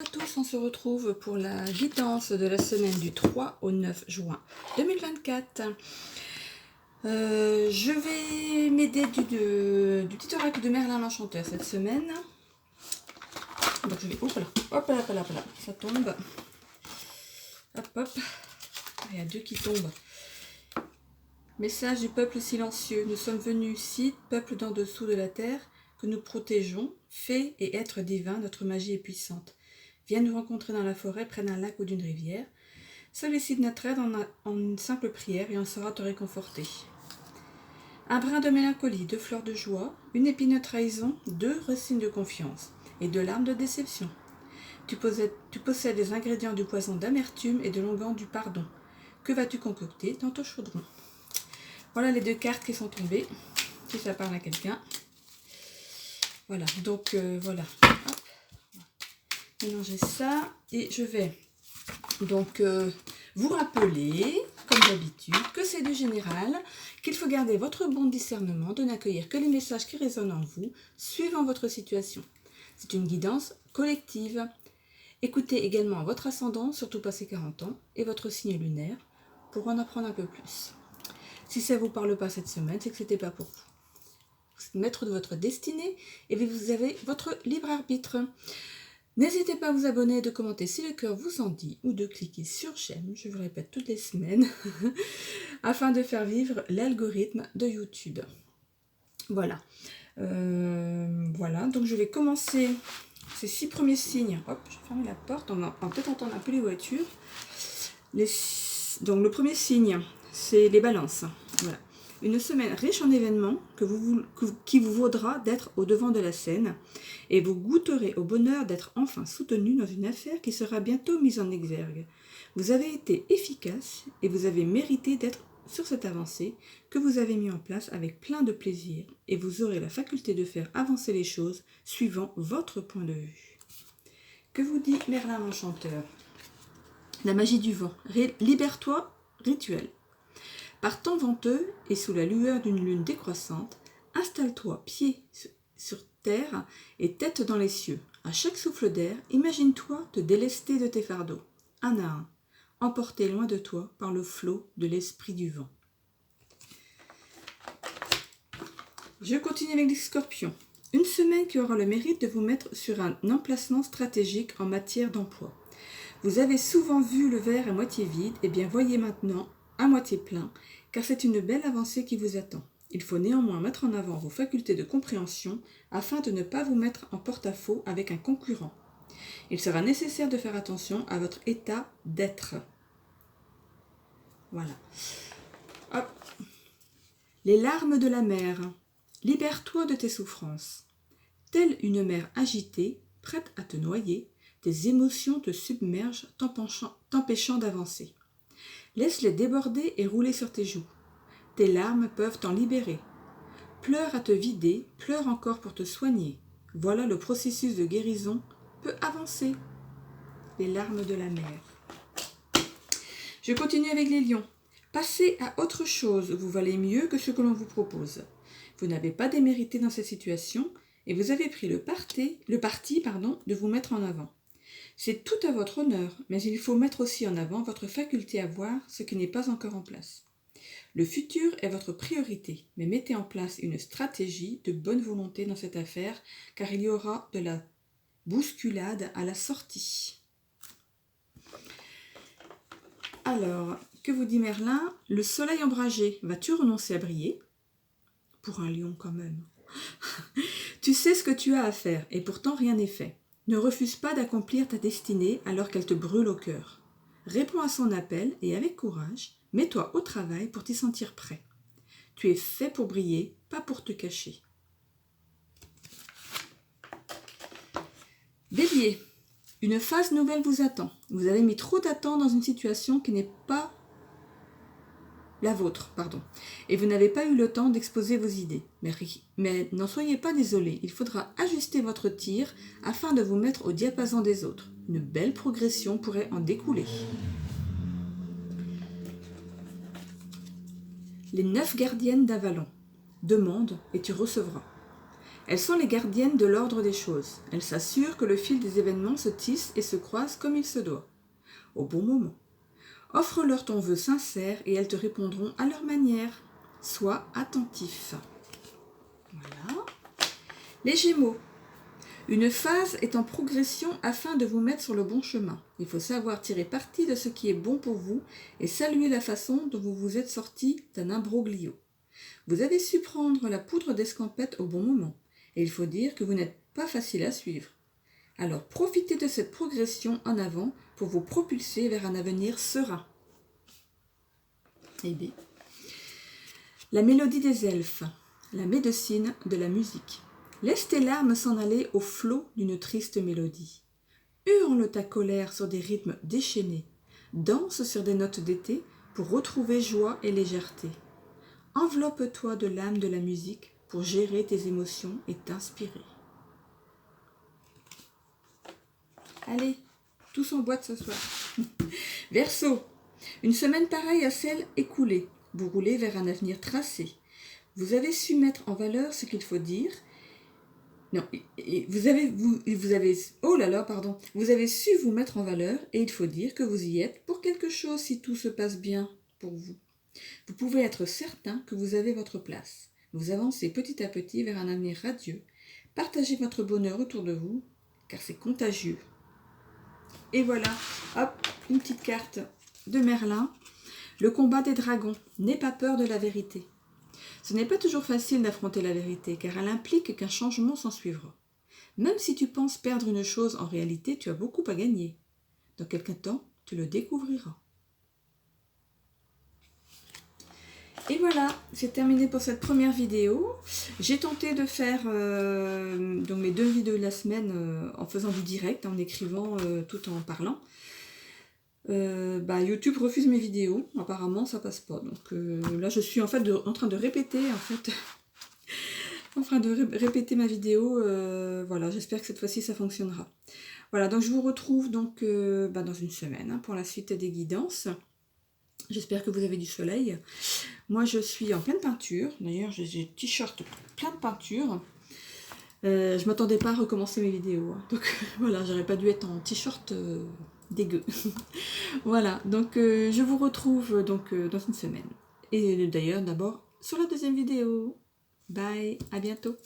À tous, on se retrouve pour la guidance de la semaine du 3 au 9 juin 2024. Je vais m'aider du petit oracle de Merlin l'Enchanteur cette semaine. Donc je vais, hop là, hop là, hop là, hop là, ça tombe. Hop, hop, il y a deux qui tombent. Message du peuple silencieux. Nous sommes venus ici, peuple d'en dessous de la terre, que nous protégeons, fées et êtres divins, notre magie est puissante. Viens nous rencontrer dans la forêt, près d'un lac ou d'une rivière. Sollicite notre aide en une simple prière et on saura te réconforter. Un brin de mélancolie, 2 fleurs de joie, une épine de trahison, 2 racines de confiance et 2 larmes de déception. Tu possèdes les ingrédients du poison d'amertume et de l'onguent du pardon. Que vas-tu concocter dans ton chaudron? Voilà les 2 cartes qui sont tombées, si ça parle à quelqu'un. Voilà, donc voilà. Hop. Mélanger ça et je vais donc vous rappeler, comme d'habitude, que c'est du général, qu'il faut garder votre bon discernement, de n'accueillir que les messages qui résonnent en vous, suivant votre situation. C'est une guidance collective. Écoutez également votre ascendant, surtout passé 40 ans, et votre signe lunaire, pour en apprendre un peu plus. Si ça ne vous parle pas cette semaine, c'est que ce n'était pas pour vous. Vous êtes maître de votre destinée et vous avez votre libre arbitre. N'hésitez pas à vous abonner, de commenter si le cœur vous en dit ou de cliquer sur j'aime, je vous répète toutes les semaines, afin de faire vivre l'algorithme de YouTube. Voilà. Voilà, donc je vais commencer ces 6 premiers signes. Hop, je vais fermer la porte, on va peut-être entendre un peu les voitures. Donc le premier signe, c'est les balances. Voilà. Une semaine riche en événements qui vous vaudra d'être au devant de la scène et vous goûterez au bonheur d'être enfin soutenu dans une affaire qui sera bientôt mise en exergue. Vous avez été efficace et vous avez mérité d'être sur cette avancée que vous avez mis en place avec plein de plaisir et vous aurez la faculté de faire avancer les choses suivant votre point de vue. Que vous dit Merlin l'Enchanteur? La magie du vent. Libère-toi, rituel. Par temps venteux et sous la lueur d'une lune décroissante, installe-toi pied sur terre et tête dans les cieux. À chaque souffle d'air, imagine-toi te délester de tes fardeaux, un à un, emporté loin de toi par le flot de l'esprit du vent. Je continue avec les scorpions. Une semaine qui aura le mérite de vous mettre sur un emplacement stratégique en matière d'emploi. Vous avez souvent vu le verre à moitié vide, et bien voyez maintenant à moitié plein, car c'est une belle avancée qui vous attend. Il faut néanmoins mettre en avant vos facultés de compréhension afin de ne pas vous mettre en porte-à-faux avec un concurrent. Il sera nécessaire de faire attention à votre état d'être. Voilà. Hop. Les larmes de la mer. Libère-toi de tes souffrances. Telle une mer agitée, prête à te noyer, tes émotions te submergent, t'empêchant d'avancer. Laisse-les déborder et rouler sur tes joues. Tes larmes peuvent t'en libérer. Pleure à te vider, pleure encore pour te soigner. Voilà, le processus de guérison peut avancer. Les larmes de la mer. Je continue avec les lions. Passez à autre chose, vous valez mieux que ce que l'on vous propose. Vous n'avez pas démérité dans cette situation et vous avez pris le parti de vous mettre en avant. C'est tout à votre honneur, mais il faut mettre aussi en avant votre faculté à voir ce qui n'est pas encore en place. Le futur est votre priorité, mais mettez en place une stratégie de bonne volonté dans cette affaire, car il y aura de la bousculade à la sortie. Alors, que vous dit Merlin? Le soleil ombragé, vas-tu renoncer à briller? Pour un lion quand même. Tu sais ce que tu as à faire, et pourtant rien n'est fait. Ne refuse pas d'accomplir ta destinée alors qu'elle te brûle au cœur. Réponds à son appel et avec courage, mets-toi au travail pour t'y sentir prêt. Tu es fait pour briller, pas pour te cacher. Bélier, une phase nouvelle vous attend. Vous avez mis trop d'attente dans une situation qui n'est pas la vôtre, et vous n'avez pas eu le temps d'exposer vos idées. Mais n'en soyez pas désolé, il faudra ajuster votre tir afin de vous mettre au diapason des autres. Une belle progression pourrait en découler. Les 9 gardiennes d'Avalon. Demande et tu recevras. Elles sont les gardiennes de l'ordre des choses. Elles s'assurent que le fil des événements se tisse et se croise comme il se doit, au bon moment. Offre-leur ton vœu sincère et elles te répondront à leur manière. Sois attentif. Voilà. Les Gémeaux. Une phase est en progression afin de vous mettre sur le bon chemin. Il faut savoir tirer parti de ce qui est bon pour vous et saluer la façon dont vous vous êtes sorti d'un imbroglio. Vous avez su prendre la poudre d'escampette au bon moment, et il faut dire que vous n'êtes pas facile à suivre. Alors profitez de cette progression en avant pour vous propulser vers un avenir serein. Et B. La mélodie des elfes, la médecine de la musique. Laisse tes larmes s'en aller au flot d'une triste mélodie. Hurle ta colère sur des rythmes déchaînés. Danse sur des notes d'été pour retrouver joie et légèreté. Enveloppe-toi de l'âme de la musique pour gérer tes émotions et t'inspirer. Allez, tous en boîte ce soir. Verseau, une semaine pareille à celle écoulée. Vous roulez vers un avenir tracé. Vous avez su mettre en valeur ce qu'il faut dire. Non, vous avez su vous mettre en valeur et il faut dire que vous y êtes pour quelque chose si tout se passe bien pour vous. Vous pouvez être certain que vous avez votre place. Vous avancez petit à petit vers un avenir radieux. Partagez votre bonheur autour de vous, car c'est contagieux. Et voilà, hop, une petite carte de Merlin. Le combat des dragons. N'aie pas peur de la vérité. Ce n'est pas toujours facile d'affronter la vérité, car elle implique qu'un changement s'ensuivra. Même si tu penses perdre une chose, en réalité, tu as beaucoup à gagner. Dans quelque temps, tu le découvriras. Et voilà, c'est terminé pour cette première vidéo. J'ai tenté de faire donc mes 2 vidéos de la semaine en faisant du direct, en écrivant tout en parlant. YouTube refuse mes vidéos, apparemment ça passe pas. Donc là je suis en fait en train de répéter répéter ma vidéo. Voilà, j'espère que cette fois-ci ça fonctionnera. Voilà, donc je vous retrouve donc dans une semaine pour la suite des guidances. J'espère que vous avez du soleil. Moi, je suis en pleine peinture. D'ailleurs, j'ai le t-shirt plein de peinture. Je m'attendais pas à recommencer mes vidéos. Donc voilà, j'aurais pas dû être en t-shirt dégueu. Voilà, donc je vous retrouve dans une semaine. Et d'ailleurs, d'abord, sur la deuxième vidéo. Bye, à bientôt.